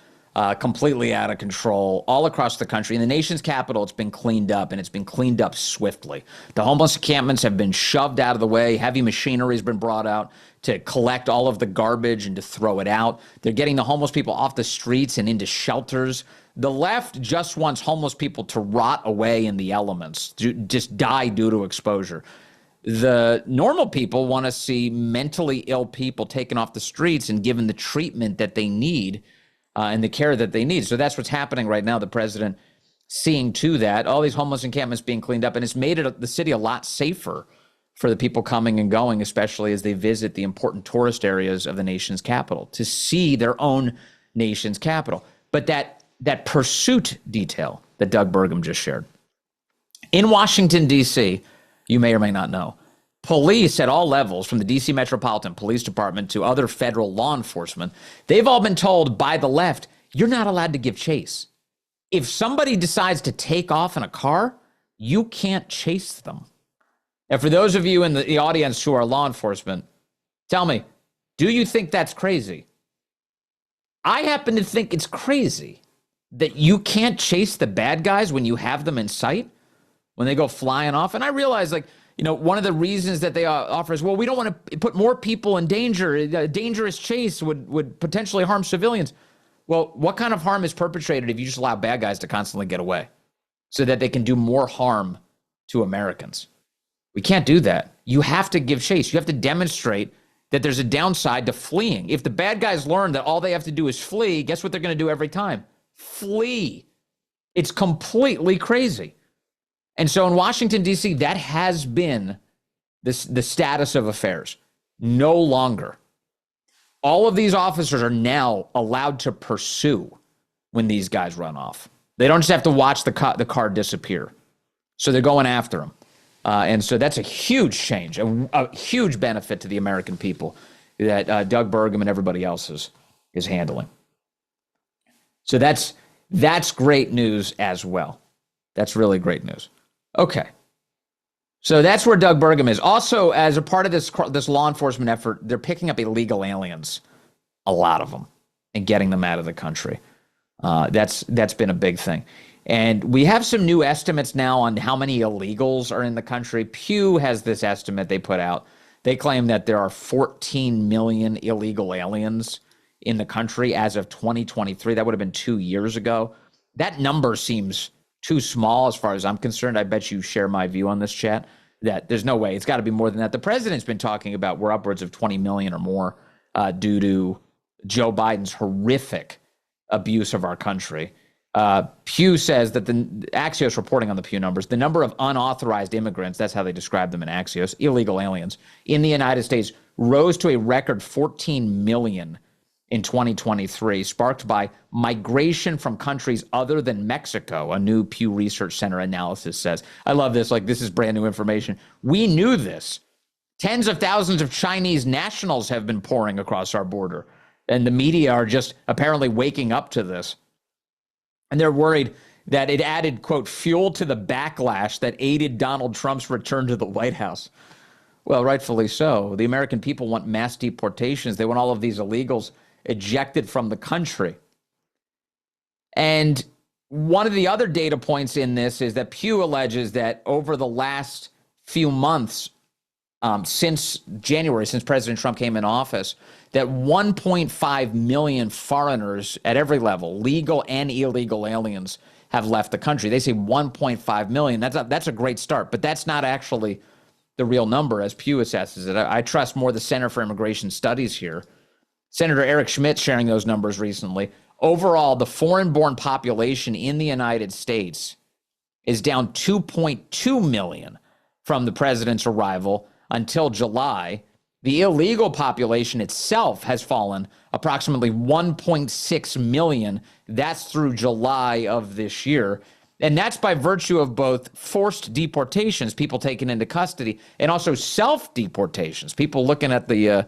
[SPEAKER 1] completely out of control all across the country. In the nation's capital, it's been cleaned up, and it's been cleaned up swiftly. The homeless encampments have been shoved out of the way. Heavy machinery has been brought out to collect all of the garbage and to throw it out. They're getting the homeless people off the streets and into shelters. The left just wants homeless people to rot away in the elements, to just die due to exposure. The normal people want to see mentally ill people taken off the streets and given the treatment that they need and the care that they need. So that's what's happening right now. The president seeing to that, all these homeless encampments being cleaned up, and it's made the city a lot safer for the people coming and going, especially as they visit the important tourist areas of the nation's capital, to see their own nation's capital. But that pursuit detail that Doug Burgum just shared. In Washington, D.C., you may or may not know, police at all levels, from the D.C. Metropolitan Police Department to other federal law enforcement, they've all been told by the left, you're not allowed to give chase. If somebody decides to take off in a car, you can't chase them. And for those of you in the audience who are law enforcement, tell me, do you think that's crazy? I happen to think it's crazy that you can't chase the bad guys when you have them in sight, when they go flying off. And I realize, one of the reasons that they offer is, well, we don't want to put more people in danger. A dangerous chase would potentially harm civilians. Well, what kind of harm is perpetrated if you just allow bad guys to constantly get away so that they can do more harm to Americans? We can't do that. You have to give chase. You have to demonstrate that there's a downside to fleeing. If the bad guys learn that all they have to do is flee, guess what they're going to do every time? Flee. It's completely crazy. And so in Washington, D.C., that has been the status of affairs. No longer. All of these officers are now allowed to pursue when these guys run off. They don't just have to watch the car disappear. So they're going after them. And so that's a huge change, a huge benefit to the American people that Doug Burgum and everybody else is handling. So that's great news as well. That's really great news. Okay. So that's where Doug Burgum is. Also, as a part of this law enforcement effort, they're picking up illegal aliens, a lot of them, and getting them out of the country. That's been a big thing. And we have some new estimates now on how many illegals are in the country. Pew has this estimate they put out. They claim that there are 14 million illegal aliens in the country as of 2023. That would have been 2 years ago. That number seems too small as far as I'm concerned. I bet you share my view on this, chat, that there's no way. It's got to be more than that. The president's been talking about we're upwards of 20 million or more due to Joe Biden's horrific abuse of our country. Pew says that the Axios reporting on the Pew numbers, the number of unauthorized immigrants, that's how they describe them in Axios, illegal aliens, in the United States rose to a record 14 million in 2023, sparked by migration from countries other than Mexico, a new Pew Research Center analysis says. I love this. Like, this is brand new information. We knew this. Tens of thousands of Chinese nationals have been pouring across our border, and the media are just apparently waking up to this. And they're worried that it added, quote, fuel to the backlash that aided Donald Trump's return to the White House. Well, rightfully so. The American people want mass deportations. They want all of these illegals ejected from the country. And one of the other data points in this is that Pew alleges that over the last few months, since January, since President Trump came in office, that 1.5 million foreigners at every level, legal and illegal aliens, have left the country. They say 1.5 million. That's a great start, but that's not actually the real number as Pew assesses it. I trust more the Center for Immigration Studies here. Senator Eric Schmidt sharing those numbers recently. Overall, the foreign-born population in the United States is down 2.2 million from the president's arrival until July. The illegal population itself has fallen approximately 1.6 million. That's through July of this year. And that's by virtue of both forced deportations, people taken into custody, and also self-deportations, people looking at the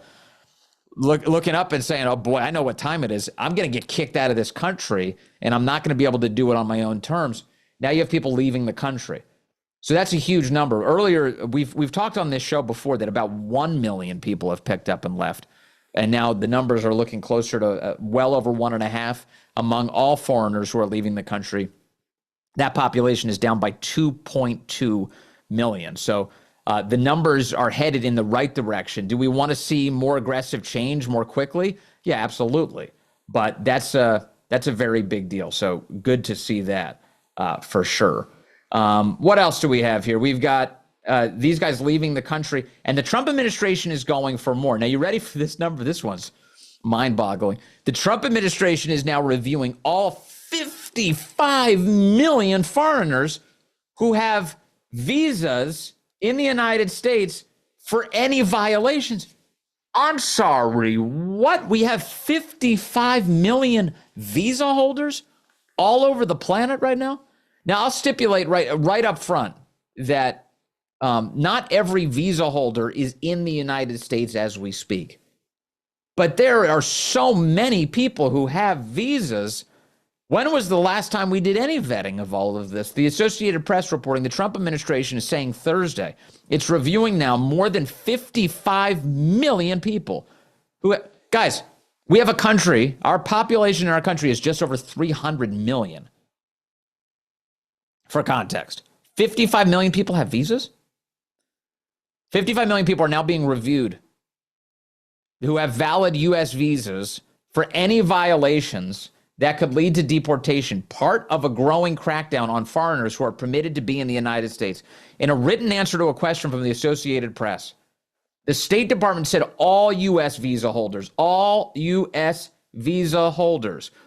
[SPEAKER 1] looking up and saying, oh boy, I know what time it is. I'm going to get kicked out of this country, and I'm not going to be able to do it on my own terms. Now you have people leaving the country. So that's a huge number. Earlier, we've talked on this show before that about 1 million people have picked up and left. And now the numbers are looking closer to well over 1.5 among all foreigners who are leaving the country. That population is down by 2.2 million. So the numbers are headed in the right direction. Do we want to see more aggressive change more quickly? Yeah, absolutely. But that's a very big deal. So good to see that for sure. What else do we have here? We've got these guys leaving the country, and the Trump administration is going for more. Now, you ready for this number? This one's mind-boggling. The Trump administration is now reviewing all 55 million foreigners who have visas in the United States for any violations. I'm sorry, what? We have 55 million visa holders all over the planet right now? Now, I'll stipulate right up front that not every visa holder is in the United States as we speak. But there are so many people who have visas. When was the last time we did any vetting of all of this? The Associated Press reporting the Trump administration is saying Thursday it's reviewing now more than 55 million people who, guys, we have a country, our population in our country is just over 300 million. For context, 55 million people have visas. 55 million people are now being reviewed who have valid U.S. visas for any violations that could lead to deportation, part of a growing crackdown on foreigners who are permitted to be in the United States. In a written answer to a question from the Associated Press, the State Department said all U.S. visa holders,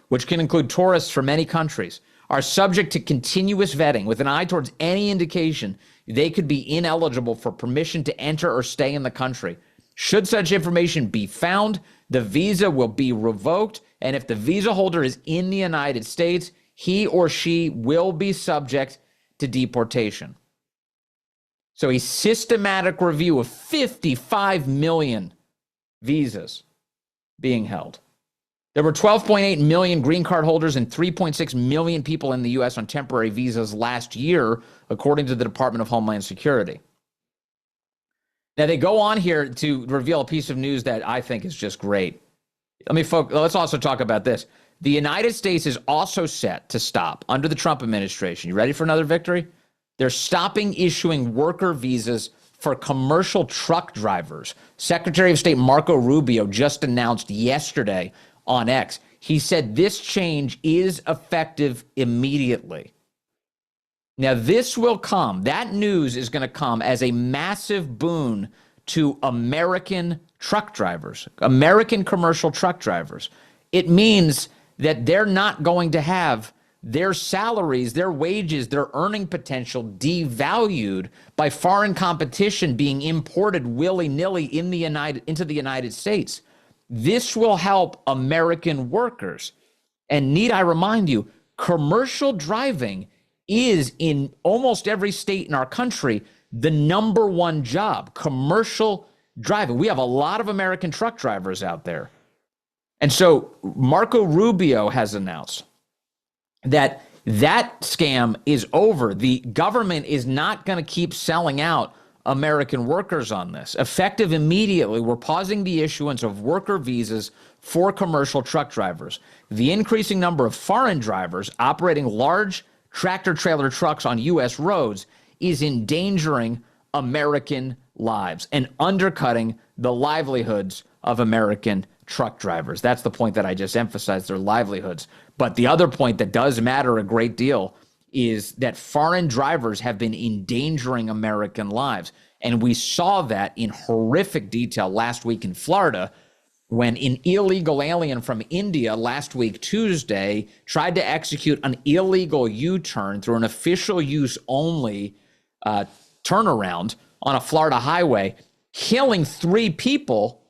[SPEAKER 1] which can include tourists from many countries, are subject to continuous vetting with an eye towards any indication they could be ineligible for permission to enter or stay in the country. Should such information be found, the visa will be revoked, and if the visa holder is in the United States, he or she will be subject to deportation. So a systematic review of 55 million visas being held. There were 12.8 million green card holders and 3.6 million people in the U.S. on temporary visas last year, according to the Department of Homeland Security. Now, they go on here to reveal a piece of news that I think is just great. Let's also talk about this. The United States is also set to stop, under the Trump administration. You ready for another victory? They're stopping issuing worker visas for commercial truck drivers. Secretary of State Marco Rubio just announced yesterday on X. He said this change is effective immediately. Now, this will come, that news is going to come as a massive boon to American truck drivers, American commercial truck drivers. It means that they're not going to have their salaries, their wages, their earning potential devalued by foreign competition being imported willy-nilly into the United States. This will help American workers. And need I remind you, commercial driving is in almost every state in our country the number one job, commercial driving. We have a lot of American truck drivers out there. And so Marco Rubio has announced that scam is over. The government is not going to keep selling out American workers on this. Effective immediately, we're pausing the issuance of worker visas for commercial truck drivers. The increasing number of foreign drivers operating large tractor-trailer trucks on U.S. roads is endangering American lives and undercutting the livelihoods of American truck drivers. That's the point that I just emphasized, their livelihoods. But the other point that does matter a great deal is that foreign drivers have been endangering American lives. And we saw that in horrific detail last week in Florida when an illegal alien from India last week, Tuesday, tried to execute an illegal U-turn through an official use only turnaround on a Florida highway, killing 3 people.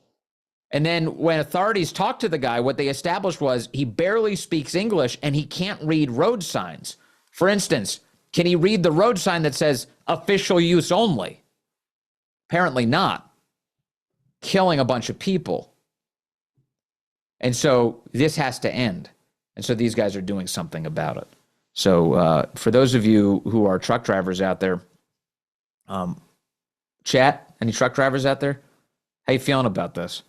[SPEAKER 1] And then when authorities talked to the guy, what they established was he barely speaks English and he can't read road signs. For instance, can he read the road sign that says official use only? Apparently not. Killing a bunch of people. And so this has to end. And so these guys are doing something about it. So for those of you who are truck drivers out there, chat, any truck drivers out there? How you feeling about this?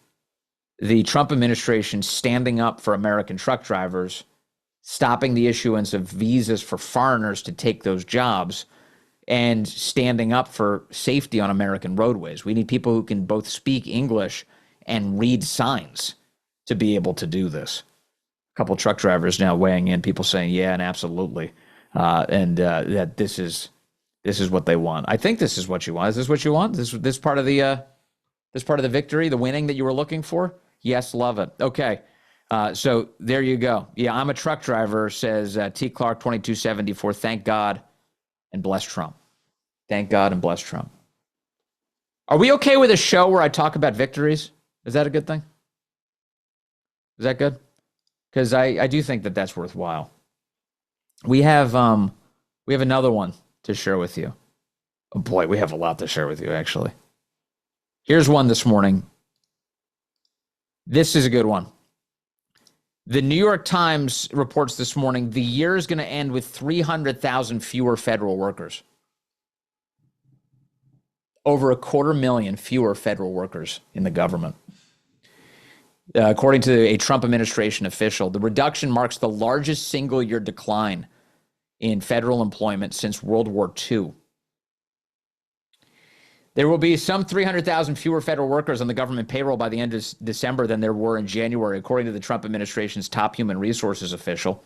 [SPEAKER 1] The Trump administration standing up for American truck drivers, stopping the issuance of visas for foreigners to take those jobs, and standing up for safety on American roadways. We need people who can both speak English and read signs to be able to do this. A couple truck drivers now weighing in, people saying, yeah, and absolutely. That this is what they want. I think this is what you want. Is this what you want? This part of the victory, the winning that you were looking for? Yes, love it. Okay. So there you go. Yeah, I'm a truck driver, says T. Clark 2274. Thank God and bless Trump. Thank God and bless Trump. Are we okay with a show where I talk about victories? Is that a good thing? Is that good? Because I do think that that's worthwhile. We have another one to share with you. Oh boy, we have a lot to share with you, actually. Here's one this morning. This is a good one. The New York Times reports this morning the year is going to end with 300,000 fewer federal workers. Over 250,000 fewer federal workers in the government. According to a Trump administration official, the reduction marks the largest single-year decline in federal employment since World War II. There will be some 300,000 fewer federal workers on the government payroll by the end of December than there were in January, according to the Trump administration's top human resources official.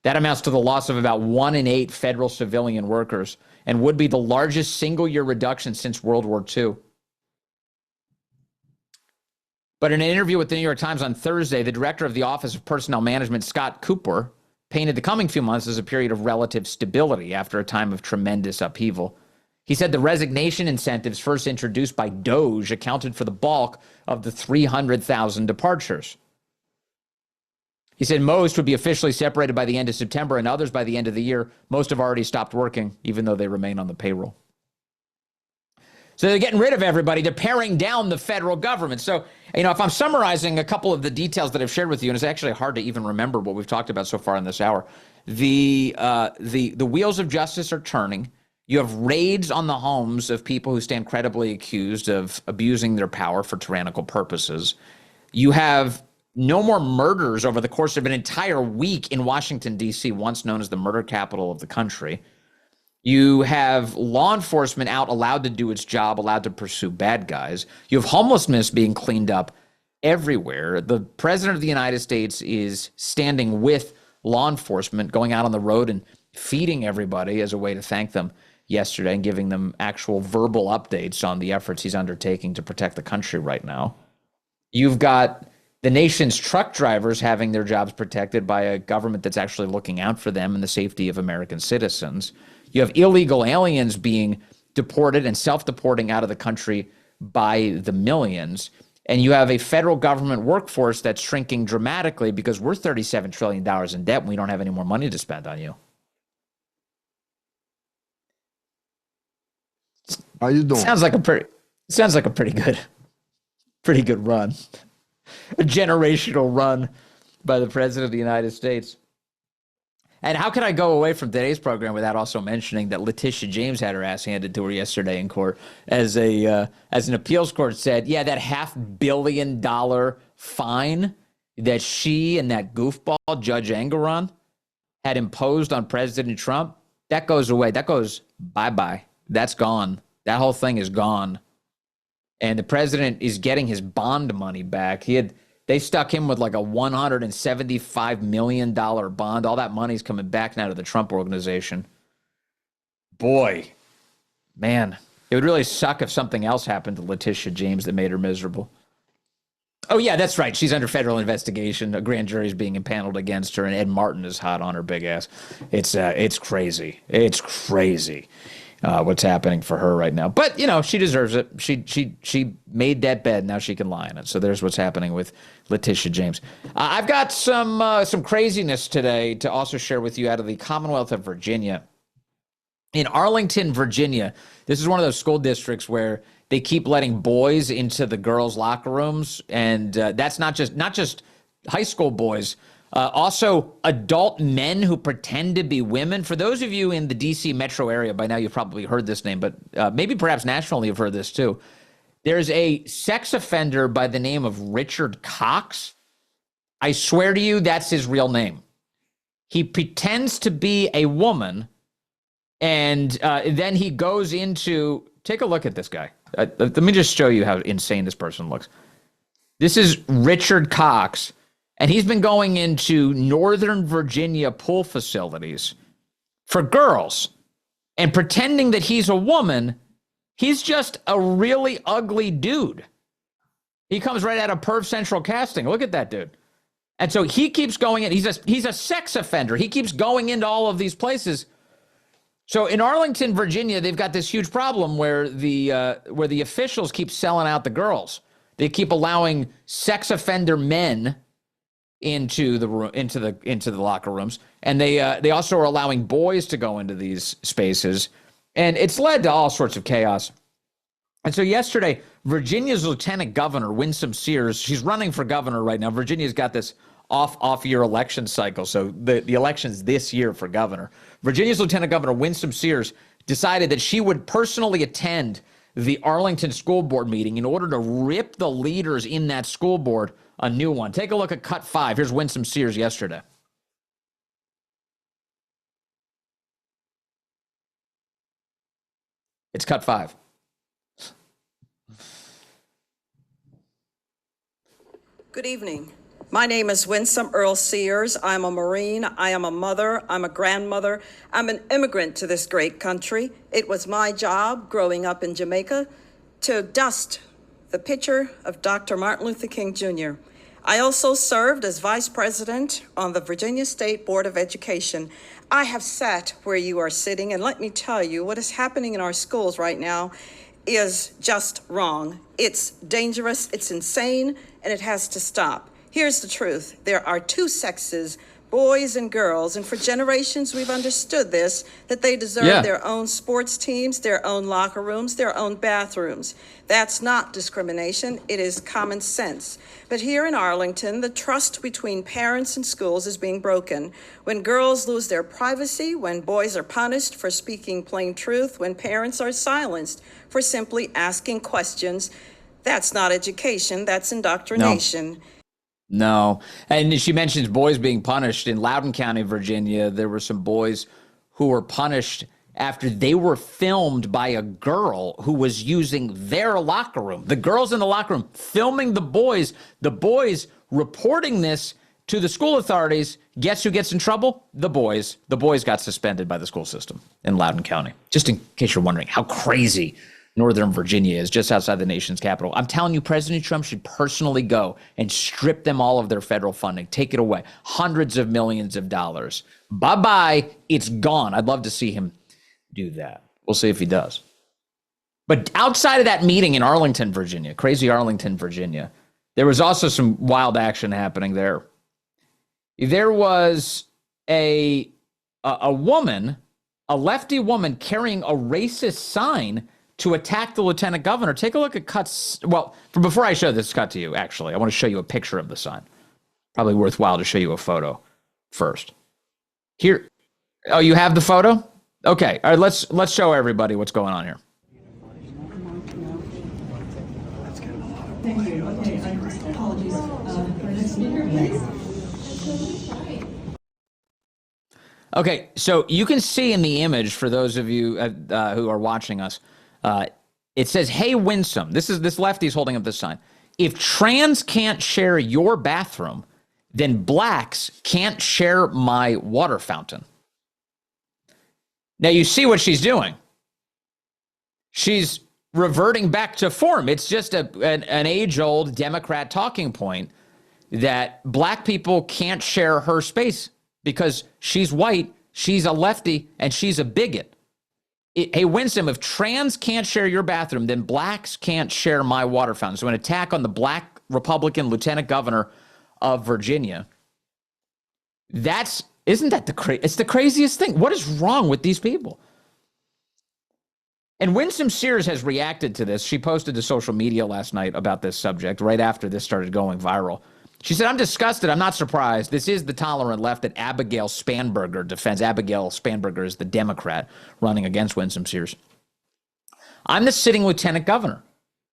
[SPEAKER 1] That amounts to the loss of about 1 in 8 federal civilian workers and would be the largest single-year reduction since World War II. But in an interview with the New York Times on Thursday, the director of the Office of Personnel Management, Scott Cooper, painted the coming few months as a period of relative stability after a time of tremendous upheaval. He said the resignation incentives first introduced by DOGE accounted for the bulk of the 300,000 departures. He said most would be officially separated by the end of September and others by the end of the year. Most have already stopped working, even though they remain on the payroll. So they're getting rid of everybody. They're paring down the federal government. So, if I'm summarizing a couple of the details that I've shared with you, and it's actually hard to even remember what we've talked about so far in this hour, the wheels of justice are turning. You have raids on the homes of people who stand credibly accused of abusing their power for tyrannical purposes. You have no more murders over the course of an entire week in Washington, D.C., once known as the murder capital of the country. You have law enforcement out, allowed to do its job, allowed to pursue bad guys. You have homelessness being cleaned up everywhere. The president of the United States is standing with law enforcement, going out on the road and feeding everybody as a way to thank them yesterday and giving them actual verbal updates on the efforts he's undertaking to protect the country right now. You've got the nation's truck drivers having their jobs protected by a government that's actually looking out for them and the safety of American citizens. You have illegal aliens being deported and self-deporting out of the country by the millions. And you have a federal government workforce that's shrinking dramatically because we're $37 trillion in debt and we don't have any more money to spend on you.
[SPEAKER 12] How you doing?
[SPEAKER 1] Sounds like a pretty good run. A generational run by the president of the United States. And how can I go away from today's program without also mentioning that Letitia James had her ass handed to her yesterday in court as an appeals court said, yeah, that $500 million fine that she and that goofball Judge Engoron had imposed on President Trump, that goes away. That goes bye-bye. That's gone. That whole thing is gone. And the president is getting his bond money back. They stuck him with like a $175 million bond. All that money's coming back now to the Trump organization. Boy, man, it would really suck if something else happened to Letitia James that made her miserable. Oh, yeah, that's right. She's under federal investigation. A grand jury is being impaneled against her, and Ed Martin is hot on her big ass. It's crazy. It's crazy. What's happening for her right now. But, she deserves it. She made that bed. Now she can lie in it. So there's what's happening with Letitia James. I've got some craziness today to also share with you out of the Commonwealth of Virginia. In Arlington, Virginia, this is one of those school districts where they keep letting boys into the girls' locker rooms. And that's not just high school boys. Also, adult men who pretend to be women. For those of you in the D.C. metro area, by now you've probably heard this name, but maybe perhaps nationally you've heard this too. There's a sex offender by the name of Richard Cox. I swear to you, that's his real name. He pretends to be a woman, and then he goes into... Take a look at this guy. Let me just show you how insane this person looks. This is Richard Cox. And he's been going into Northern Virginia pool facilities for girls and pretending that he's a woman. He's just a really ugly dude. He comes right out of Perv Central Casting. Look at that dude. And so he keeps going in. He's a sex offender. He keeps going into all of these places. So in Arlington, Virginia, they've got this huge problem where the officials keep selling out the girls. They keep allowing sex offender men into the locker rooms, and they also are allowing boys to go into these spaces, and it's led to all sorts of chaos. And so yesterday, Virginia's Lieutenant Governor Winsome Sears, she's running for governor right now. Virginia's got this off-year election cycle, so the election's this year for governor. Virginia's Lieutenant Governor Winsome Sears decided that she would personally attend the Arlington School Board meeting in order to rip the leaders in that school board a new one. Take a look at Cut 5. Here's Winsome Sears yesterday. It's Cut 5.
[SPEAKER 13] Good evening. My name is Winsome Earl Sears. I'm a Marine. I am a mother. I'm a grandmother. I'm an immigrant to this great country. It was my job growing up in Jamaica to dust the picture of Dr. Martin Luther King Jr. I also served as vice president on the Virginia State Board of Education. I have sat where you are sitting, and let me tell you, what is happening in our schools right now is just wrong. It's dangerous, it's insane, and it has to stop. Here's the truth. There are two sexes boys and girls, and for generations we've understood this, that they deserve their own sports teams, their own locker rooms, their own bathrooms. That's not discrimination, it is common sense. But here in Arlington, the trust between parents and schools is being broken. When girls lose their privacy, when boys are punished for speaking plain truth, when parents are silenced for simply asking questions, that's not education, that's indoctrination.
[SPEAKER 1] No. And she mentions boys being punished. In Loudoun County, Virginia, there were some boys who were punished after they were filmed by a girl who was using their locker room. The girls in the locker room filming the boys reporting this to the school authorities. Guess who gets in trouble? The boys. The boys got suspended by the school system in Loudoun County. Just in case you're wondering how crazy Northern Virginia is, just outside the nation's capital. I'm telling you, President Trump should personally go and strip them all of their federal funding, take it away, hundreds of millions of dollars. Bye-bye, it's gone. I'd love to see him do that. We'll see if he does. But outside of that meeting in Arlington, Virginia, crazy Arlington, Virginia, there was also some wild action happening there. There was a woman, a lefty woman, carrying a racist sign to attack the lieutenant governor. Take a look at cuts. Well, before I show this cut to you, actually, I want to show you a picture of the sign. Probably worthwhile to show you a photo first. Here. Oh, you have the photo? Okay. All right. Let's show everybody what's going on here.
[SPEAKER 12] Thank you. Okay. Apologies. Next speaker, please.
[SPEAKER 1] Okay. So you can see in the image, for those of you who are watching us, it says, "Hey, Winsome." This lefty's holding up this sign. "If trans can't share your bathroom, then blacks can't share my water fountain." Now you see what she's doing. She's reverting back to form. It's just an age-old Democrat talking point that black people can't share her space because she's white, she's a lefty, and she's a bigot. Hey, Winsome, if trans can't share your bathroom, then blacks can't share my water fountain. So an attack on the black Republican lieutenant governor of Virginia. Isn't that it's the craziest thing? What is wrong with these people? And Winsome Sears has reacted to this. She posted to social media last night about this subject right after this started going viral. She said, "I'm disgusted. I'm not surprised. This is the tolerant left that Abigail Spanberger defends." Abigail Spanberger is the Democrat running against Winsome Sears. "I'm the sitting lieutenant governor,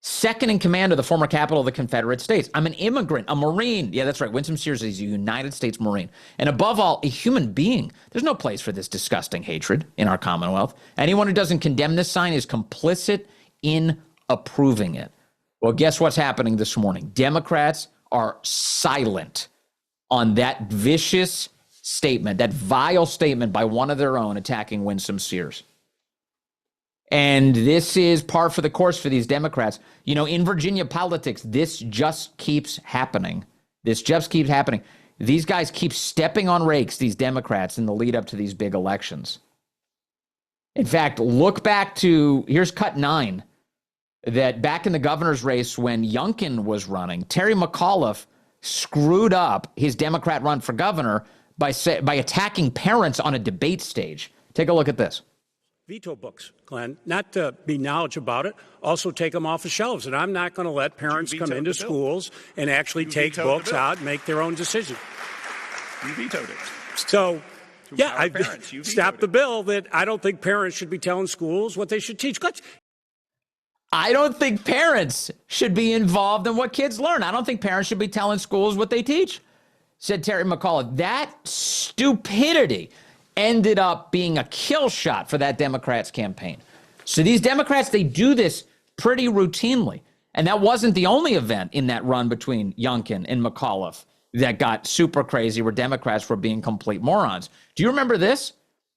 [SPEAKER 1] second in command of the former capital of the Confederate States. I'm an immigrant, a Marine." Yeah, that's right. Winsome Sears is a United States Marine. "And above all, a human being. There's no place for this disgusting hatred in our Commonwealth. Anyone who doesn't condemn this sign is complicit in approving it." Well, guess what's happening this morning? Democrats are silent on that vicious statement, that vile statement by one of their own attacking Winsome Sears. And this is par for the course for these Democrats. You know, in Virginia politics, this just keeps happening. This just keeps happening. These guys keep stepping on rakes, these Democrats, in the lead up to these big elections. In fact, look back to, here's cut 9. That back in the governor's race when Youngkin was running, Terry McAuliffe screwed up his Democrat run for governor by attacking parents on a debate stage. Take a look at this.
[SPEAKER 14] Veto books, Glenn, not to be knowledge about it, also take them off the shelves. And I'm not going to let parents come into schools and actually take books out and make their own decision.
[SPEAKER 15] You vetoed it.
[SPEAKER 14] So, yeah, I stopped the bill that I don't think parents should be telling schools what they should teach.
[SPEAKER 1] I don't think parents should be involved in what kids learn. I don't think parents should be telling schools what they teach, said Terry McAuliffe. That stupidity ended up being a kill shot for that Democrats campaign. So these Democrats, they do this pretty routinely. And that wasn't the only event in that run between Youngkin and McAuliffe that got super crazy where Democrats were being complete morons. Do you remember this?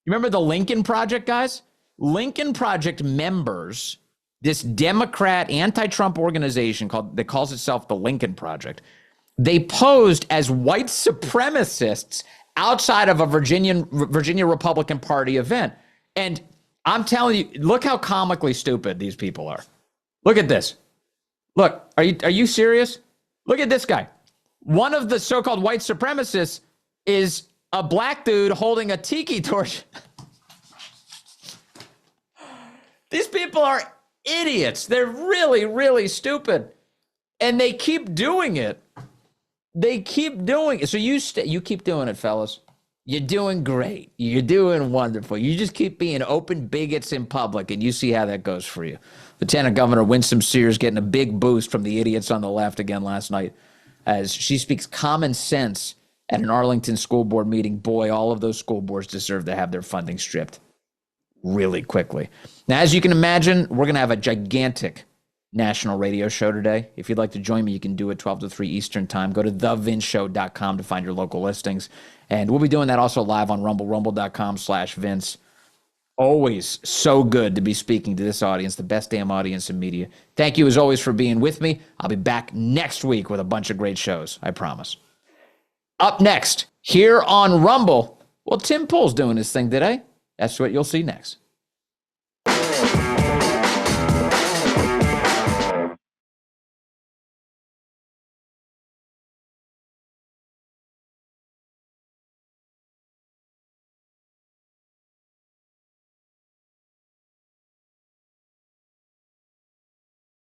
[SPEAKER 1] You remember the Lincoln Project, guys? Lincoln Project members, this Democrat anti-Trump organization that calls itself the Lincoln Project, they posed as white supremacists outside of a Virginia Republican Party event. And I'm telling you, look how comically stupid these people are. Look at this. Look, are you serious? Look at this guy. One of the so-called white supremacists is a black dude holding a tiki torch. These people are idiots. They're really, really stupid. And they keep doing it. They keep doing it. So you keep doing it, fellas. You're doing great. You're doing wonderful. You just keep being open bigots in public, and you see how that goes for you. Lieutenant Governor Winsome Sears getting a big boost from the idiots on the left again last night as she speaks common sense at an Arlington school board meeting. Boy, all of those school boards deserve to have their funding stripped really quickly. Now, as you can imagine, we're going to have a gigantic national radio show today. If you'd like to join me, you can do it 12 to 3 Eastern time. Go to thevinceshow.com to find your local listings. And we'll be doing that also live on Rumble, rumble.com/Vince. Always so good to be speaking to this audience, the best damn audience in media. Thank you, as always, for being with me. I'll be back next week with a bunch of great shows, I promise. Up next, here on Rumble, well, Tim Pool's doing his thing today. That's what you'll see next.